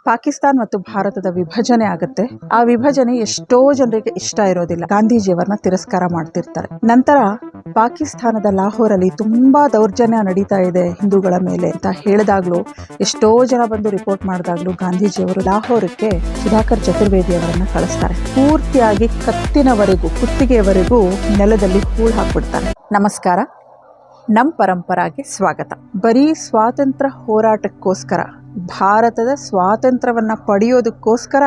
ಪಾಕಿಸ್ತಾನ ಮತ್ತು ಭಾರತದ ವಿಭಜನೆ ಆಗುತ್ತೆ. ಆ ವಿಭಜನೆ ಎಷ್ಟೋ ಜನರಿಗೆ ಇಷ್ಟ ಇರೋದಿಲ್ಲ. ಗಾಂಧೀಜಿಯವರನ್ನ ತಿರಸ್ಕಾರ ಮಾಡ್ತಿರ್ತಾರೆ. ನಂತರ ಪಾಕಿಸ್ತಾನದ ಲಾಹೋರಲ್ಲಿ ತುಂಬಾ ದೌರ್ಜನ್ಯ ನಡೀತಾ ಇದೆ ಹಿಂದೂಗಳ ಮೇಲೆ ಅಂತ ಹೇಳಿದಾಗ್ಲೂ, ಎಷ್ಟೋ ಜನ ಬಂದು ರಿಪೋರ್ಟ್ ಮಾಡಿದಾಗ್ಲೂ ಗಾಂಧೀಜಿಯವರು ಲಾಹೋರಕ್ಕೆ ಸುಧಾಕರ್ ಚತುರ್ವೇದಿ ಅವರನ್ನ ಕಳಿಸ್ತಾರೆ. ಪೂರ್ತಿಯಾಗಿ ಕತ್ತಿನವರೆಗೂ, ಕುತ್ತಿಗೆಯವರೆಗೂ ನೆಲದಲ್ಲಿ ಹೂಳು ಹಾಕ್ಬಿಡ್ತಾರೆ. ನಮಸ್ಕಾರ, ನಮ್ಮ ಪರಂಪರಾಗೆ ಸ್ವಾಗತ. ಬರೀ ಸ್ವಾತಂತ್ರ್ಯ ಹೋರಾಟಕ್ಕೋಸ್ಕರ, ಭಾರತದ ಸ್ವಾತಂತ್ರ್ಯವನ್ನು ಪಡೆಯೋದಕ್ಕೋಸ್ಕರ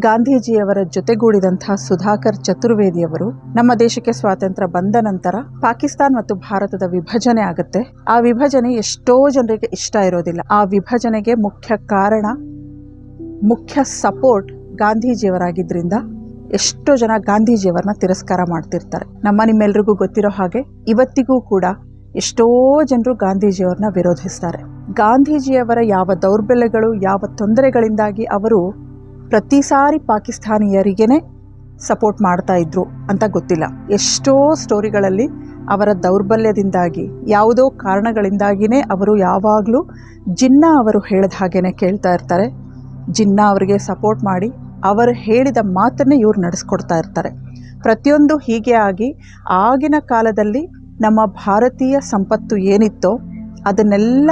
ಗಾಂಧೀಜಿಯವರ ಜೊತೆಗೂಡಿದಂತಹ ಸುಧಾಕರ್ ಚತುರ್ವೇದಿಯವರು ನಮ್ಮ ದೇಶಕ್ಕೆ ಸ್ವಾತಂತ್ರ್ಯ ಬಂದ ನಂತರ ಪಾಕಿಸ್ತಾನ ಮತ್ತು ಭಾರತದ ವಿಭಜನೆ ಆಗುತ್ತೆ. ಆ ವಿಭಜನೆ ಎಷ್ಟೋ ಜನರಿಗೆ ಇಷ್ಟ ಇರೋದಿಲ್ಲ. ಆ ವಿಭಜನೆಗೆ ಮುಖ್ಯ ಕಾರಣ, ಮುಖ್ಯ ಸಪೋರ್ಟ್ ಗಾಂಧೀಜಿಯವರಾಗಿದ್ದರಿಂದ ಎಷ್ಟೋ ಜನ ಗಾಂಧೀಜಿಯವರನ್ನ ತಿರಸ್ಕಾರ ಮಾಡ್ತಿರ್ತಾರೆ. ನಿಮ್ಮೆಲ್ರಿಗೂ ಗೊತ್ತಿರೋ ಹಾಗೆ ಇವತ್ತಿಗೂ ಕೂಡ ಎಷ್ಟೋ ಜನರು ಗಾಂಧೀಜಿಯವ್ರನ್ನ ವಿರೋಧಿಸ್ತಾರೆ. ಗಾಂಧೀಜಿಯವರ ಯಾವ ದೌರ್ಬಲ್ಯಗಳು, ಯಾವ ತೊಂದರೆಗಳಿಂದಾಗಿ ಅವರು ಪ್ರತಿ ಸಾರಿ ಪಾಕಿಸ್ತಾನಿಯರಿಗೇನೆ ಸಪೋರ್ಟ್ ಮಾಡ್ತಾ ಇದ್ರು ಅಂತ ಗೊತ್ತಿಲ್ಲ. ಎಷ್ಟೋ ಸ್ಟೋರಿಗಳಲ್ಲಿ ಅವರ ದೌರ್ಬಲ್ಯದಿಂದಾಗಿ, ಯಾವುದೋ ಕಾರಣಗಳಿಂದಾಗಿಯೇ ಅವರು ಯಾವಾಗಲೂ ಜಿನ್ನಾ ಅವರು ಹೇಳಿದ ಹಾಗೇನೆ ಕೇಳ್ತಾ ಇರ್ತಾರೆ. ಜಿನ್ನಾ ಅವರಿಗೆ ಸಪೋರ್ಟ್ ಮಾಡಿ ಅವರು ಹೇಳಿದ ಮಾತನ್ನೇ ಇವ್ರು ನಡೆಸ್ಕೊಡ್ತಾ ಇರ್ತಾರೆ. ಪ್ರತಿಯೊಂದು ಹೀಗೆ ಆಗಿ ಆಗಿನ ಕಾಲದಲ್ಲಿ ನಮ್ಮ ಭಾರತೀಯ ಸಂಪತ್ತು ಏನಿತ್ತೋ ಅದನ್ನೆಲ್ಲ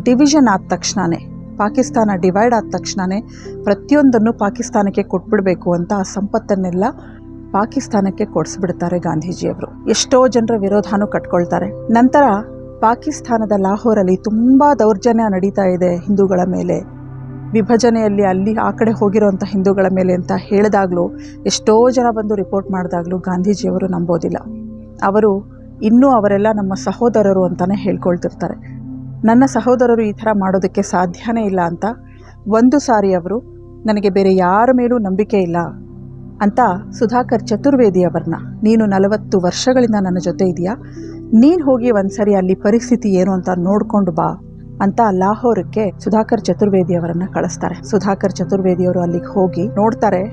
ಡಿವಿಷನ್ ಆದ ತಕ್ಷಣವೇ, ಪಾಕಿಸ್ತಾನ ಡಿವೈಡ್ ಆದ ತಕ್ಷಣವೇ ಪ್ರತಿಯೊಂದನ್ನು ಪಾಕಿಸ್ತಾನಕ್ಕೆ ಕೊಟ್ಬಿಡಬೇಕು ಅಂತ ಆ ಸಂಪತ್ತನ್ನೆಲ್ಲ ಪಾಕಿಸ್ತಾನಕ್ಕೆ ಕೊಡಿಸ್ಬಿಡ್ತಾರೆ ಗಾಂಧೀಜಿಯವರು. ಎಷ್ಟೋ ಜನರ ವಿರೋಧನೂ ಕಟ್ಕೊಳ್ತಾರೆ. ನಂತರ ಪಾಕಿಸ್ತಾನದ ಲಾಹೋರಲ್ಲಿ ತುಂಬ ದೌರ್ಜನ್ಯ ನಡೀತಾ ಇದೆ ಹಿಂದೂಗಳ ಮೇಲೆ, ವಿಭಜನೆಯಲ್ಲಿ ಅಲ್ಲಿ ಆ ಕಡೆ ಹೋಗಿರೋಂಥ ಹಿಂದೂಗಳ ಮೇಲೆ ಅಂತ ಹೇಳಿದಾಗಲೂ, ಎಷ್ಟೋ ಜನ ಬಂದು ರಿಪೋರ್ಟ್ ಮಾಡಿದಾಗಲೂ ಗಾಂಧೀಜಿಯವರು ನಂಬೋದಿಲ್ಲ. ಅವರು ಇನ್ನೂ ಅವರೆಲ್ಲ ನಮ್ಮ ಸಹೋದರರು ಅಂತಲೇ ಹೇಳ್ಕೊಳ್ತಿರ್ತಾರೆ. ನನ್ನ ಸಹೋದರರು ಈ ಥರ ಮಾಡೋದಕ್ಕೆ ಸಾಧ್ಯನೇ ಇಲ್ಲ ಅಂತ ಒಂದು ಸಾರಿ ಅವರು, ನನಗೆ ಬೇರೆ ಯಾರ ಮೇಲೂ ನಂಬಿಕೆ ಇಲ್ಲ ಅಂತ ಸುಧಾಕರ್ ಚತುರ್ವೇದಿಯವರನ್ನ, ನೀನು 40 ವರ್ಷಗಳಿಂದ ನನ್ನ ಜೊತೆ ಇದೆಯಾ, ನೀನು ಹೋಗಿ ಒಂದು ಸರಿ ಅಲ್ಲಿ ಪರಿಸ್ಥಿತಿ ಏನು ಅಂತ ನೋಡ್ಕೊಂಡು ಬಾ ಅಂತ ಲಾಹೋರಕ್ಕೆ ಸುಧಾಕರ್ ಚತುರ್ವೇದಿಯವರನ್ನ ಕಳಿಸ್ತಾರೆ. ಸುಧಾಕರ್ ಚತುರ್ವೇದಿಯವರು ಅಲ್ಲಿಗೆ ಹೋಗಿ ನೋಡ್ತಾರೆ.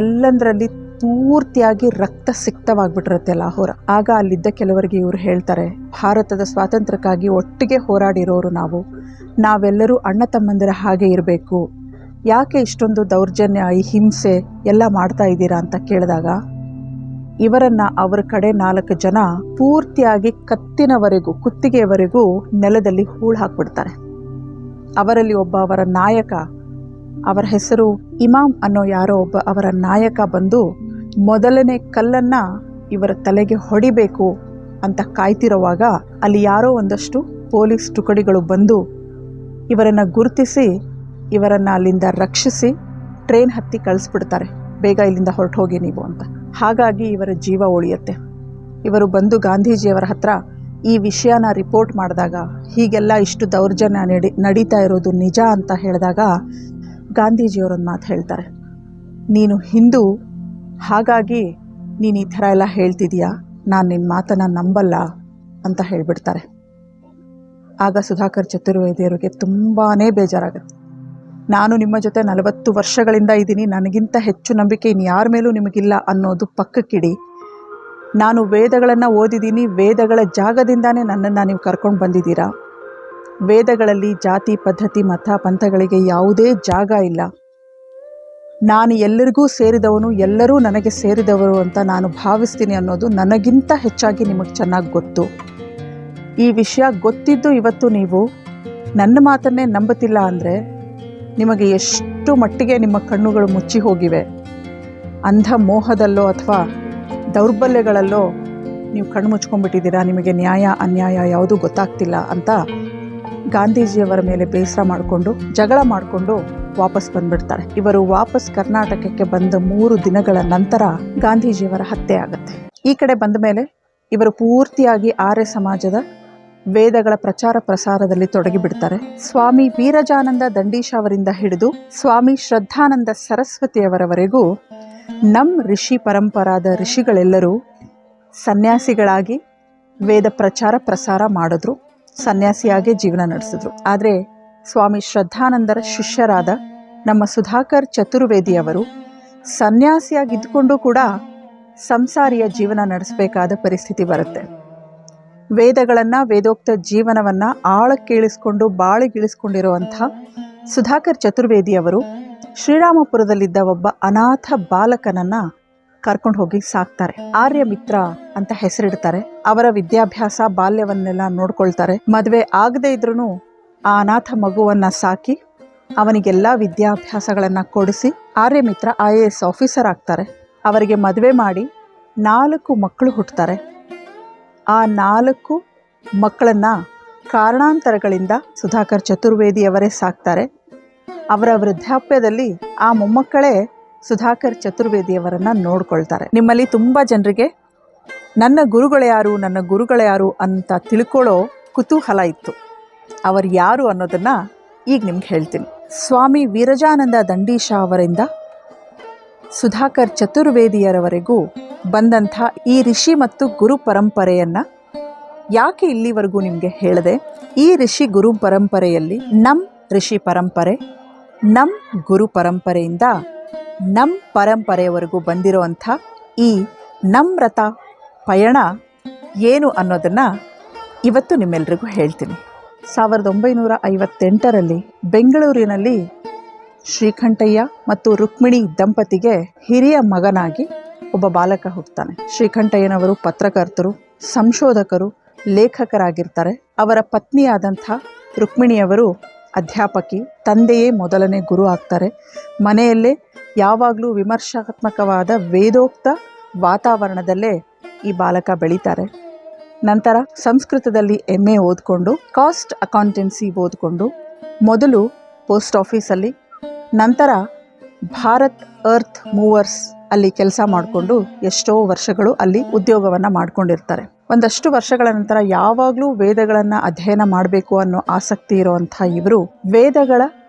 ಎಲ್ಲಂದ್ರಲ್ಲಿ ಪೂರ್ತಿಯಾಗಿ ರಕ್ತ ಸಿಕ್ತವಾಗ್ಬಿಟ್ಟಿರುತ್ತೆ ಲಾಹೋರ. ಆಗ ಅಲ್ಲಿದ್ದ ಕೆಲವರಿಗೆ ಇವರು ಹೇಳ್ತಾರೆ, ಭಾರತದ ಸ್ವಾತಂತ್ರ್ಯಕ್ಕಾಗಿ ಒಟ್ಟಿಗೆ ಹೋರಾಡಿರೋರು ನಾವೆಲ್ಲರೂ ಅಣ್ಣ ತಮ್ಮಂದಿರ ಹಾಗೆ ಇರಬೇಕು, ಯಾಕೆ ಇಷ್ಟೊಂದು ದೌರ್ಜನ್ಯ, ಈ ಹಿಂಸೆ ಎಲ್ಲ ಮಾಡ್ತಾ ಇದ್ದೀರಾ ಅಂತ ಕೇಳಿದಾಗ, ಇವರನ್ನ ಅವರ ಕಡೆ 4 ಜನ ಪೂರ್ತಿಯಾಗಿ ಕತ್ತಿನವರೆಗೂ, ಕುತ್ತಿಗೆಯವರೆಗೂ ನೆಲದಲ್ಲಿ ಹೂಳು ಹಾಕ್ಬಿಡ್ತಾರೆ. ಅವರಲ್ಲಿ ಒಬ್ಬ ಅವರ ನಾಯಕ, ಅವರ ಹೆಸರು ಇಮಾಮ್ ಅನ್ನೋ ಯಾರೋ ಒಬ್ಬ ಅವರ ನಾಯಕ ಬಂದು ಮೊದಲನೇ ಕಲ್ಲನ್ನ ಇವರ ತಲೆಗೆ ಹೊಡಿಬೇಕು ಅಂತ ಕಾಯ್ತಿರುವಾಗ ಅಲ್ಲಿ ಯಾರೋ ಒಂದಷ್ಟು ಪೊಲೀಸ್ ತುಕಡಿಗಳು ಬಂದು ಇವರನ್ನು ಗುರುತಿಸಿ ಇವರನ್ನು ಅಲ್ಲಿಂದ ರಕ್ಷಿಸಿ ಟ್ರೈನ್ ಹತ್ತಿ ಕಳಿಸ್ಬಿಡ್ತಾರೆ. ಬೇಗ ಇಲ್ಲಿಂದ ಹೊರಟು ಹೋಗಿ ನೀವು ಅಂತ. ಹಾಗಾಗಿ ಇವರ ಜೀವ ಉಳಿಯುತ್ತೆ. ಇವರು ಬಂದು ಗಾಂಧೀಜಿಯವರ ಹತ್ರ ಈ ವಿಷಯನ ರಿಪೋರ್ಟ್ ಮಾಡಿದಾಗ, ಹೀಗೆಲ್ಲ ಇಷ್ಟು ದೌರ್ಜನ್ಯ ನಡೀತಾ ಇರೋದು ನಿಜ ಅಂತ ಹೇಳಿದಾಗ, ಗಾಂಧೀಜಿಯವರೊಂದು ಮಾತು ಹೇಳ್ತಾರೆ, ನೀನು ಹಿಂದೂ, ಹಾಗಾಗಿ ನೀನು ಈ ಥರ ಎಲ್ಲ ಹೇಳ್ತಿದೀಯಾ, ನಾನು ನಿನ್ನ ಮಾತನ್ನು ನಂಬಲ್ಲ ಅಂತ ಹೇಳಿಬಿಡ್ತಾರೆ. ಆಗ ಸುಧಾಕರ್ ಚತುರ್ವೇದಿಯವರಿಗೆ ತುಂಬಾ ಬೇಜಾರಾಗುತ್ತೆ. ನಾನು ನಿಮ್ಮ ಜೊತೆ 40 ವರ್ಷಗಳಿಂದ ಇದ್ದೀನಿ, ನನಗಿಂತ ಹೆಚ್ಚು ನಂಬಿಕೆ ಇನ್ಯಾರ ಮೇಲೂ ನಿಮಗಿಲ್ಲ ಅನ್ನೋದು ಪಕ್ಕಕ್ಕಿಡಿ. ನಾನು ವೇದಗಳನ್ನು ಓದಿದ್ದೀನಿ, ವೇದಗಳ ಜಾಗದಿಂದಾನೇ ನನ್ನನ್ನು ನೀವು ಕರ್ಕೊಂಡು ಬಂದಿದ್ದೀರಾ. ವೇದಗಳಲ್ಲಿ ಜಾತಿ, ಪದ್ಧತಿ, ಮತ, ಪಂಥಗಳಿಗೆ ಯಾವುದೇ ಜಾಗ ಇಲ್ಲ. ನಾನು ಎಲ್ಲರಿಗೂ ಸೇರಿದವನು, ಎಲ್ಲರೂ ನನಗೆ ಸೇರಿದವರು ಅಂತ ನಾನು ಭಾವಿಸ್ತೀನಿ ಅನ್ನೋದು ನನಗಿಂತ ಹೆಚ್ಚಾಗಿ ನಿಮಗೆ ಚೆನ್ನಾಗಿ ಗೊತ್ತು. ಈ ವಿಷಯ ಗೊತ್ತಿದ್ದು ಇವತ್ತು ನೀವು ನನ್ನ ಮಾತನ್ನೇ ನಂಬುತ್ತಿಲ್ಲ ಅಂದರೆ ನಿಮಗೆ ಎಷ್ಟು ಮಟ್ಟಿಗೆ ನಿಮ್ಮ ಕಣ್ಣುಗಳು ಮುಚ್ಚಿ ಹೋಗಿವೆ, ಅಂಧ ಮೋಹದಲ್ಲೋ ಅಥವಾ ದೌರ್ಬಲ್ಯಗಳಲ್ಲೋ ನೀವು ಕಣ್ಣು ಮುಚ್ಕೊಂಡ್ಬಿಟ್ಟಿದ್ದೀರಾ, ನಿಮಗೆ ನ್ಯಾಯ ಅನ್ಯಾಯ ಯಾವುದೂ ಗೊತ್ತಾಗ್ತಿಲ್ಲ ಅಂತ ಗಾಂಧೀಜಿಯವರ ಮೇಲೆ ಬೇಸರ ಮಾಡಿಕೊಂಡು, ಜಗಳ ಮಾಡಿಕೊಂಡು ವಾಪಸ್ ಬಂದ್ಬಿಡ್ತಾರೆ. ಇವರು ವಾಪಸ್ ಕರ್ನಾಟಕಕ್ಕೆ ಬಂದ 3 ದಿನಗಳ ನಂತರ ಗಾಂಧೀಜಿಯವರ ಹತ್ಯೆ ಆಗುತ್ತೆ. ಈ ಕಡೆ ಬಂದ ಮೇಲೆ ಇವರು ಪೂರ್ತಿಯಾಗಿ ಆರ್ಯ ಸಮಾಜದ ವೇದಗಳ ಪ್ರಚಾರ ಪ್ರಸಾರದಲ್ಲಿ ತೊಡಗಿಬಿಡ್ತಾರೆ. ಸ್ವಾಮಿ ವೀರಜಾನಂದ ದಂಡೀಶ ಅವರಿಂದ ಹಿಡಿದು ಸ್ವಾಮಿ ಶ್ರದ್ಧಾನಂದ ಸರಸ್ವತಿಯವರವರೆಗೂ ನಮ್ಮ ಋಷಿ ಪರಂಪರಾದ ಋಷಿಗಳೆಲ್ಲರೂ ಸನ್ಯಾಸಿಗಳಾಗಿ ವೇದ ಪ್ರಚಾರ ಪ್ರಸಾರ ಮಾಡಿದ್ರು, ಸನ್ಯಾಸಿಯಾಗಿ ಜೀವನ ನಡೆಸಿದ್ರು. ಆದರೆ ಸ್ವಾಮಿ ಶ್ರದ್ಧಾನಂದರ ಶಿಷ್ಯರಾದ ನಮ್ಮ ಸುಧಾಕರ್ ಚತುರ್ವೇದಿಯವರು ಸನ್ಯಾಸಿಯಾಗಿದ್ದುಕೊಂಡು ಕೂಡ ಸಂಸಾರಿಯ ಜೀವನ ನಡೆಸಬೇಕಾದ ಪರಿಸ್ಥಿತಿ ಬರುತ್ತೆ. ವೇದಗಳನ್ನು, ವೇದೋಕ್ತ ಜೀವನವನ್ನು ಆಳಕ್ಕೇಳಿಸ್ಕೊಂಡು ಬಾಳಿಗಿಳಿಸ್ಕೊಂಡಿರುವಂಥ ಸುಧಾಕರ್ ಚತುರ್ವೇದಿಯವರು ಶ್ರೀರಾಮಪುರದಲ್ಲಿದ್ದ ಒಬ್ಬ ಅನಾಥ ಬಾಲಕನನ್ನು ಕರ್ಕೊಂಡು ಹೋಗಿ ಸಾಕ್ತಾರೆ. ಆರ್ಯಮಿತ್ರ ಅಂತ ಹೆಸರಿಡ್ತಾರೆ. ಅವರ ವಿದ್ಯಾಭ್ಯಾಸ ಬಾಲ್ಯವನ್ನೆಲ್ಲ ನೋಡ್ಕೊಳ್ತಾರೆ. ಮದುವೆ ಆಗದೇ ಇದ್ರೂ ಆ ಅನಾಥ ಮಗುವನ್ನು ಸಾಕಿ ಅವನಿಗೆಲ್ಲ ವಿದ್ಯಾಭ್ಯಾಸಗಳನ್ನು ಕೊಡಿಸಿ ಆರ್ಯಮಿತ್ರ IAS ಆಫೀಸರ್ ಆಗ್ತಾರೆ. ಅವರಿಗೆ ಮದುವೆ ಮಾಡಿ 4 ಮಕ್ಕಳು ಹುಟ್ಟುತ್ತಾರೆ. ಆ 4 ಮಕ್ಕಳನ್ನು ಕಾರಣಾಂತರಗಳಿಂದ ಸುಧಾಕರ್ ಚತುರ್ವೇದಿಯವರೇ ಸಾಕ್ತಾರೆ. ಅವರ ವೃದ್ಧಾಪ್ಯದಲ್ಲಿ ಆ ಮೊಮ್ಮಕ್ಕಳೇ ಸುಧಾಕರ್ ಚತುರ್ವೇದಿಯವರನ್ನು ನೋಡ್ಕೊಳ್ತಾರೆ. ನಿಮ್ಮಲ್ಲಿ ತುಂಬ ಜನರಿಗೆ ನನ್ನ ಗುರುಗಳು ಯಾರು ಅಂತ ತಿಳ್ಕೊಳ್ಳೋ ಕುತೂಹಲ ಇತ್ತು. ಅವರು ಯಾರು ಅನ್ನೋದನ್ನು ಈಗ ನಿಮ್ಗೆ ಹೇಳ್ತೀನಿ. ಸ್ವಾಮಿ ವೀರಜಾನಂದ ದಂಡೀಶ ಅವರಿಂದ ಸುಧಾಕರ್ ಚತುರ್ವೇದಿಯರವರೆಗೂ ಬಂದಂಥ ಈ ಋಷಿ ಮತ್ತು ಗುರು ಪರಂಪರೆಯನ್ನು ಯಾಕೆ ಇಲ್ಲಿವರೆಗೂ ನಿಮಗೆ ಹೇಳಿದೆ? ಈ ಋಷಿ ಗುರು ಪರಂಪರೆಯಲ್ಲಿ ನಮ್ಮ ಋಷಿ ಪರಂಪರೆ, ನಮ್ಮ ಗುರು ಪರಂಪರೆಯಿಂದ ನಮ್ಮ ಪರಂಪರೆಯವರೆಗೂ ಬಂದಿರುವಂಥ ಈ ನಮ್ರತ ಪಯಣ ಏನು ಅನ್ನೋದನ್ನು ಇವತ್ತು ನಿಮ್ಮೆಲ್ರಿಗೂ ಹೇಳ್ತೀನಿ. 1958ರಲ್ಲಿ ಬೆಂಗಳೂರಿನಲ್ಲಿ ಶ್ರೀಕಂಠಯ್ಯ ಮತ್ತು ರುಕ್ಮಿಣಿ ದಂಪತಿಗೆ ಹಿರಿಯ ಮಗನಾಗಿ ಒಬ್ಬ ಬಾಲಕ ಹುಟ್ಟುತ್ತಾನೆ. ಶ್ರೀಕಂಠಯ್ಯನವರು ಪತ್ರಕರ್ತರು, ಸಂಶೋಧಕರು, ಲೇಖಕರಾಗಿರ್ತಾರೆ. ಅವರ ಪತ್ನಿಯಾದಂಥ ರುಕ್ಮಿಣಿಯವರು ಅಧ್ಯಾಪಕಿ. ತಂದೆಯೇ ಮೊದಲನೇ ಗುರು ಆಗ್ತಾರೆ. ಮನೆಯಲ್ಲೇ ಯಾವಾಗಲೂ ವಿಮರ್ಶಾತ್ಮಕವಾದ ವೇದೋಕ್ತ ವಾತಾವರಣದಲ್ಲೇ ಈ ಬಾಲಕ ಬೆಳೀತಾರೆ. ನಂತರ ಸಂಸ್ಕೃತದಲ್ಲಿ MA ಓದಿಕೊಂಡು, ಕಾಸ್ಟ್ ಅಕೌಂಟೆನ್ಸಿ ಓದಿಕೊಂಡು, ಮೊದಲು ಪೋಸ್ಟ್ ಆಫೀಸಲ್ಲಿ, ನಂತರ ಭಾರತ್ ಅರ್ತ್ ಮೂವರ್ಸ್ ಅಲ್ಲಿ ಕೆಲಸ ಮಾಡಿಕೊಂಡು ಎಷ್ಟೋ ವರ್ಷಗಳು ಅಲ್ಲಿ ಉದ್ಯೋಗವನ್ನು ಮಾಡ್ಕೊಂಡಿರ್ತಾರೆ. ಒಂದಷ್ಟು ವರ್ಷಗಳ ನಂತರ ಯಾವಾಗಲೂ ವೇದಗಳನ್ನು ಅಧ್ಯಯನ ಮಾಡಬೇಕು ಅನ್ನೋ ಆಸಕ್ತಿ ಇರುವಂಥ ಇವರು, ವೇದಗಳ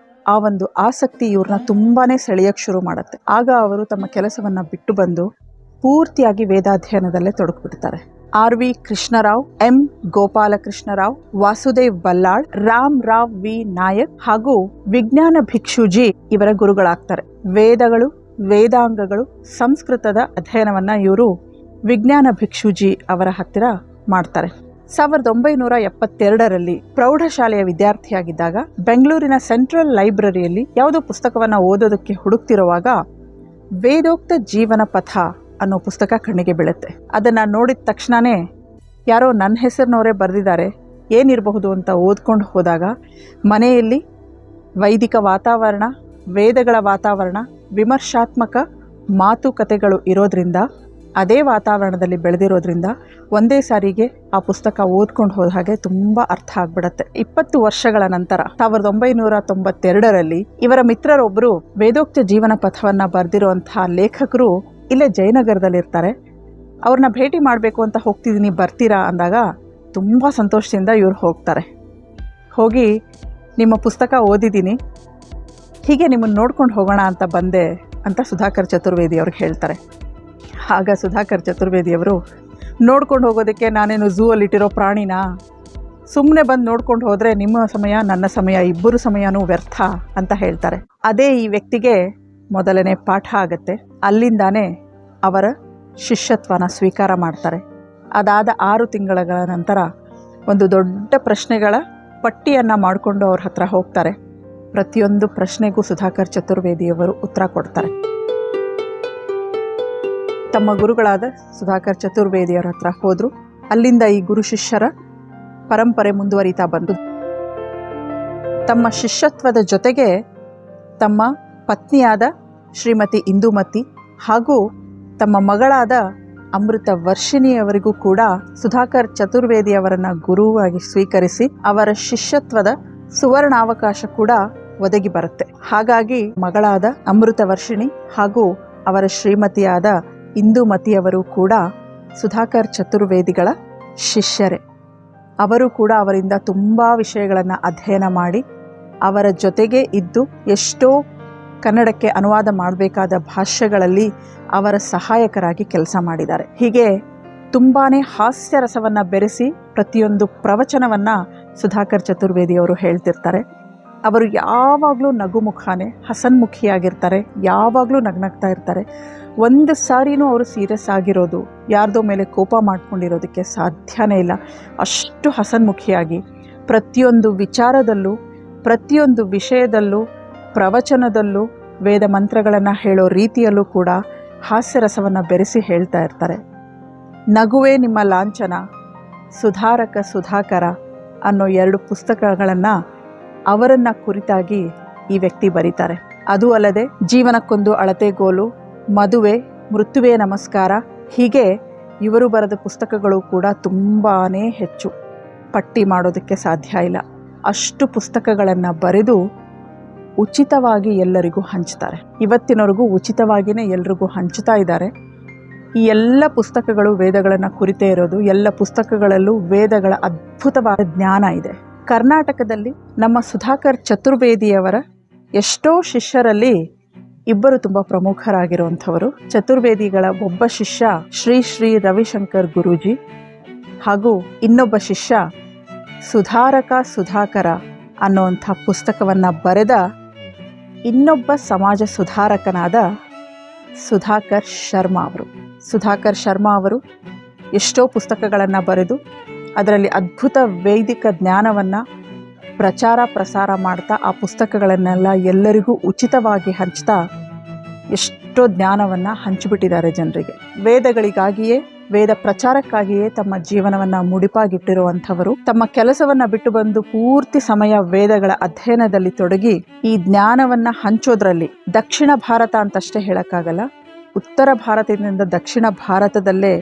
ಆ ಒಂದು ಆಸಕ್ತಿ ಇವ್ರನ್ನ ತುಂಬಾ ಸೆಳೆಯೋಕ್ಕೆ ಶುರು ಮಾಡುತ್ತೆ. ಆಗ ಅವರು ತಮ್ಮ ಕೆಲಸವನ್ನು ಬಿಟ್ಟು ಬಂದು ಪೂರ್ತಿಯಾಗಿ ವೇದಾಧ್ಯಯನದಲ್ಲೇ ತೊಡಗಿಬಿಡ್ತಾರೆ. RV Krishnarao, M ಗೋಪಾಲಕೃಷ್ಣರಾವ್, Vasudev Ballal, Rao V Nayak ಹಾಗೂ ವಿಜ್ಞಾನ ಭಿಕ್ಷುಜಿ ಇವರ ಗುರುಗಳಾಗ್ತಾರೆ. ವೇದಗಳು, ವೇದಾಂಗಗಳು, ಸಂಸ್ಕೃತದ ಅಧ್ಯಯನವನ್ನು ಇವರು ವಿಜ್ಞಾನ ಭಿಕ್ಷುಜಿ ಅವರ ಹತ್ತಿರ ಮಾಡ್ತಾರೆ. 1972ರಲ್ಲಿ ಪ್ರೌಢಶಾಲೆಯ ವಿದ್ಯಾರ್ಥಿಯಾಗಿದ್ದಾಗ ಬೆಂಗಳೂರಿನ ಸೆಂಟ್ರಲ್ ಲೈಬ್ರರಿಯಲ್ಲಿ ಯಾವುದೋ ಪುಸ್ತಕವನ್ನು ಓದೋದಕ್ಕೆ ಹುಡುಕ್ತಿರುವಾಗ ವೇದೋಕ್ತ ಜೀವನ ಪಥ ಅನ್ನೋ ಪುಸ್ತಕ ಕಣ್ಣಿಗೆ ಬೀಳುತ್ತೆ. ಅದನ್ನು ನೋಡಿದ ತಕ್ಷಣವೇ ಯಾರೋ ನನ್ನ ಹೆಸರಿನವರೇ ಬರೆದಿದ್ದಾರೆ, ಏನಿರಬಹುದು ಅಂತ ಓದ್ಕೊಂಡು ಹೋದಾಗ ಮನೆಯಲ್ಲಿ ವೈದಿಕ ವಾತಾವರಣ, ವೇದಗಳ ವಾತಾವರಣ, ವಿಮರ್ಶಾತ್ಮಕ ಮಾತುಕತೆಗಳು ಇರೋದ್ರಿಂದ, ಅದೇ ವಾತಾವರಣದಲ್ಲಿ ಬೆಳೆದಿರೋದ್ರಿಂದ ಒಂದೇ ಸಾರಿಗೆ ಆ ಪುಸ್ತಕ ಓದ್ಕೊಂಡು ಹೋದ ಹಾಗೆ ತುಂಬ ಅರ್ಥ ಆಗ್ಬಿಡತ್ತೆ. 20 ವರ್ಷಗಳ ನಂತರ 1992ರಲ್ಲಿ ಇವರ ಮಿತ್ರರೊಬ್ಬರು ವೇದೋಕ್ತ ಜೀವನ ಪಥವನ್ನು ಬರೆದಿರುವಂತಹ ಲೇಖಕರು ಇಲ್ಲೇ ಜಯನಗರದಲ್ಲಿರ್ತಾರೆ. ಅವ್ರನ್ನ ಭೇಟಿ ಮಾಡಬೇಕು ಅಂತ ಹೋಗ್ತಿದ್ದೀನಿ, ಬರ್ತೀರಾ ಅಂದಾಗ ತುಂಬ ಸಂತೋಷದಿಂದ ಇವ್ರು ಹೋಗ್ತಾರೆ. ಹೋಗಿ ನಿಮ್ಮ ಪುಸ್ತಕ ಓದಿದ್ದೀನಿ, ಹೀಗೆ ನಿಮ್ಮನ್ನು ನೋಡ್ಕೊಂಡು ಹೋಗೋಣ ಅಂತ ಬಂದೆ ಅಂತ ಸುಧಾಕರ್ ಚತುರ್ವೇದಿಯವ್ರಿಗೆ ಹೇಳ್ತಾರೆ. ಆಗ ಸುಧಾಕರ್ ಚತುರ್ವೇದಿಯವರು, ನೋಡ್ಕೊಂಡು ಹೋಗೋದಕ್ಕೆ ನಾನೇನು ಝೂ ಅಲ್ಲಿಟ್ಟಿರೋ ಪ್ರಾಣಿನಾ? ಸುಮ್ಮನೆ ಬಂದು ನೋಡ್ಕೊಂಡು ಹೋದರೆ ನಿಮ್ಮ ಸಮಯ, ನನ್ನ ಸಮಯ, ಇಬ್ಬರು ಸಮಯನೂ ವ್ಯರ್ಥ ಅಂತ ಹೇಳ್ತಾರೆ. ಅದೇ ಈ ವ್ಯಕ್ತಿಗೆ ಮೊದಲನೇ ಪಾಠ ಆಗುತ್ತೆ. ಅಲ್ಲಿಂದಾನೇ ಅವರ ಶಿಷ್ಯತ್ವನ ಸ್ವೀಕಾರ ಮಾಡ್ತಾರೆ. ಅದಾದ 6 ತಿಂಗಳ ನಂತರ ಒಂದು ದೊಡ್ಡ ಪ್ರಶ್ನೆಗಳ ಪಟ್ಟಿಯನ್ನು ಮಾಡಿಕೊಂಡು ಅವ್ರ ಹತ್ರ ಹೋಗ್ತಾರೆ. ಪ್ರತಿಯೊಂದು ಪ್ರಶ್ನೆಗೂ ಸುಧಾಕರ್ ಚತುರ್ವೇದಿಯವರು ಉತ್ತರ ಕೊಡ್ತಾರೆ. ತಮ್ಮ ಗುರುಗಳಾದ ಸುಧಾಕರ್ ಚತುರ್ವೇದಿಯವರ ಹತ್ರ ಹೋದರು. ಅಲ್ಲಿಂದ ಈ ಗುರು ಶಿಷ್ಯರ ಪರಂಪರೆ ಮುಂದುವರಿತಾ ಬಂದು ತಮ್ಮ ಶಿಷ್ಯತ್ವದ ಜೊತೆಗೆ ತಮ್ಮ ಪತ್ನಿಯಾದ ಶ್ರೀಮತಿ ಇಂದುಮತಿ ಹಾಗೂ ತಮ್ಮ ಮಗಳಾದ ಅಮೃತ ವರ್ಷಿಣಿಯವರಿಗೂ ಕೂಡ ಸುಧಾಕರ್ ಚತುರ್ವೇದಿಯವರನ್ನು ಗುರುವಾಗಿ ಸ್ವೀಕರಿಸಿ ಅವರ ಶಿಷ್ಯತ್ವದ ಸುವರ್ಣಾವಕಾಶ ಕೂಡ ಒದಗಿ ಬರುತ್ತೆ. ಹಾಗಾಗಿ ಮಗಳಾದ ಅಮೃತ ವರ್ಷಿಣಿ ಹಾಗೂ ಅವರ ಶ್ರೀಮತಿಯಾದ ಇಂದುಮತಿಯವರು ಕೂಡ ಸುಧಾಕರ್ ಚತುರ್ವೇದಿಗಳ ಶಿಷ್ಯರೇ. ಅವರು ಕೂಡ ಅವರಿಂದ ತುಂಬ ವಿಷಯಗಳನ್ನು ಅಧ್ಯಯನ ಮಾಡಿ ಅವರ ಜೊತೆಗೆ ಇದ್ದು ಎಷ್ಟೋ ಕನ್ನಡಕ್ಕೆ ಅನುವಾದ ಮಾಡಬೇಕಾದ ಭಾಷೆಗಳಲ್ಲಿ ಅವರ ಸಹಾಯಕರಾಗಿ ಕೆಲಸ ಮಾಡಿದ್ದಾರೆ. ಹೀಗೆ ತುಂಬಾ ಹಾಸ್ಯರಸವನ್ನು ಬೆರೆಸಿ ಪ್ರತಿಯೊಂದು ಪ್ರವಚನವನ್ನು ಸುಧಾಕರ್ ಚತುರ್ವೇದಿಯವರು ಹೇಳ್ತಿರ್ತಾರೆ. ಅವರು ಯಾವಾಗಲೂ ನಗುಮುಖಾನೆ, ಹಸನ್ಮುಖಿಯಾಗಿರ್ತಾರೆ, ಯಾವಾಗಲೂ ನಗ್ನಗ್ತಾ ಇರ್ತಾರೆ. ಒಂದು ಸಾರಿನೂ ಅವರು ಸೀರಿಯಸ್ ಆಗಿರೋದು, ಯಾರ್ದೋ ಮೇಲೆ ಕೋಪ ಮಾಡ್ಕೊಂಡಿರೋದಕ್ಕೆ ಸಾಧ್ಯನೇ ಇಲ್ಲ. ಅಷ್ಟು ಹಸನ್ಮುಖಿಯಾಗಿ ಪ್ರತಿಯೊಂದು ವಿಚಾರದಲ್ಲೂ ಪ್ರತಿಯೊಂದು ವಿಷಯದಲ್ಲೂ, ಪ್ರವಚನದಲ್ಲೂ, ವೇದ ಮಂತ್ರಗಳನ್ನು ಹೇಳೋ ರೀತಿಯಲ್ಲೂ ಕೂಡ ಹಾಸ್ಯರಸವನ್ನು ಬೆರೆಸಿ ಹೇಳ್ತಾ ಇರ್ತಾರೆ. ನಗುವೇ ನಿಮ್ಮ ಲಾಂಛನ, ಸುಧಾರಕ ಸುಧಾಕರ ಅನ್ನೋ 2 ಪುಸ್ತಕಗಳನ್ನು ಅವರನ್ನು ಕುರಿತಾಗಿ ಈ ವ್ಯಕ್ತಿ ಬರೀತಾರೆ. ಅದೂ ಅಲ್ಲದೆ ಜೀವನಕ್ಕೊಂದು ಅಳತೆಗೋಲು, ಮದುವೆ, ಮೃತ್ಯುವೇ ನಮಸ್ಕಾರ, ಹೀಗೆ ಇವರು ಬರೆದ ಪುಸ್ತಕಗಳು ಕೂಡ ತುಂಬಾ ಹೆಚ್ಚು, ಪಟ್ಟಿ ಮಾಡೋದಕ್ಕೆ ಸಾಧ್ಯ ಇಲ್ಲ. ಅಷ್ಟು ಪುಸ್ತಕಗಳನ್ನು ಬರೆದು ಉಚಿತವಾಗಿ ಎಲ್ಲರಿಗೂ ಹಂಚ್ತಾರೆ. ಇವತ್ತಿನವರೆಗೂ ಉಚಿತವಾಗಿಯೇ ಎಲ್ರಿಗೂ ಹಂಚ್ತಾ ಇದ್ದಾರೆ. ಈ ಎಲ್ಲ ಪುಸ್ತಕಗಳು ವೇದಗಳನ್ನು ಕುರಿತೇ ಇರೋದು. ಎಲ್ಲ ಪುಸ್ತಕಗಳಲ್ಲೂ ವೇದಗಳ ಅದ್ಭುತವಾದ ಜ್ಞಾನ ಇದೆ. ಕರ್ನಾಟಕದಲ್ಲಿ ನಮ್ಮ ಸುಧಾಕರ್ ಚತುರ್ವೇದಿಯವರ ಎಷ್ಟೋ ಶಿಷ್ಯರಲ್ಲಿ ಇಬ್ಬರು ತುಂಬ ಪ್ರಮುಖರಾಗಿರುವಂಥವರು. ಚತುರ್ವೇದಿಗಳ ಒಬ್ಬ ಶಿಷ್ಯ ಶ್ರೀ ಶ್ರೀ ರವಿಶಂಕರ್ ಗುರೂಜಿ ಹಾಗೂ ಇನ್ನೊಬ್ಬ ಶಿಷ್ಯ ಸುಧಾರಕ ಸುಧಾಕರ ಅನ್ನುವಂಥ ಪುಸ್ತಕವನ್ನು ಬರೆದ ಇನ್ನೊಬ್ಬ ಸಮಾಜ ಸುಧಾರಕನಾದ ಸುಧಾಕರ್ ಶರ್ಮಾ ಅವರು. ಸುಧಾಕರ್ ಶರ್ಮಾ ಅವರು ಎಷ್ಟೋ ಪುಸ್ತಕಗಳನ್ನು ಬರೆದು ಅದರಲ್ಲಿ ಅದ್ಭುತ ವೈದಿಕ ಜ್ಞಾನವನ್ನು ಪ್ರಚಾರ ಪ್ರಸಾರ ಮಾಡ್ತಾ ಆ ಪುಸ್ತಕಗಳನ್ನೆಲ್ಲ ಎಲ್ಲರಿಗೂ ಉಚಿತವಾಗಿ ಹಂಚ್ತಾ ಎಷ್ಟೋ ಜ್ಞಾನವನ್ನು ಹಂಚಿಬಿಟ್ಟಿದ್ದಾರೆ ಜನರಿಗೆ. ವೇದಗಳಿಗಾಗಿಯೇ, ವೇದ ಪ್ರಚಾರಕ್ಕಾಗಿಯೇ ತಮ್ಮ ಜೀವನವನ್ನು ಮುಡಿಪಾಗಿಟ್ಟಿರುವಂಥವರು ತಮ್ಮ ಕೆಲಸವನ್ನು ಬಿಟ್ಟು ಬಂದು ಪೂರ್ತಿ ಸಮಯ ವೇದಗಳ ಅಧ್ಯಯನದಲ್ಲಿ ತೊಡಗಿ ಈ ಜ್ಞಾನವನ್ನು ಹಂಚೋದ್ರಲ್ಲಿ, ದಕ್ಷಿಣ ಭಾರತ ಅಂತಷ್ಟೇ ಹೇಳೋಕ್ಕಾಗಲ್ಲ, ಉತ್ತರ ಭಾರತದಿಂದ ದಕ್ಷಿಣ ಭಾರತದಲ್ಲೇ,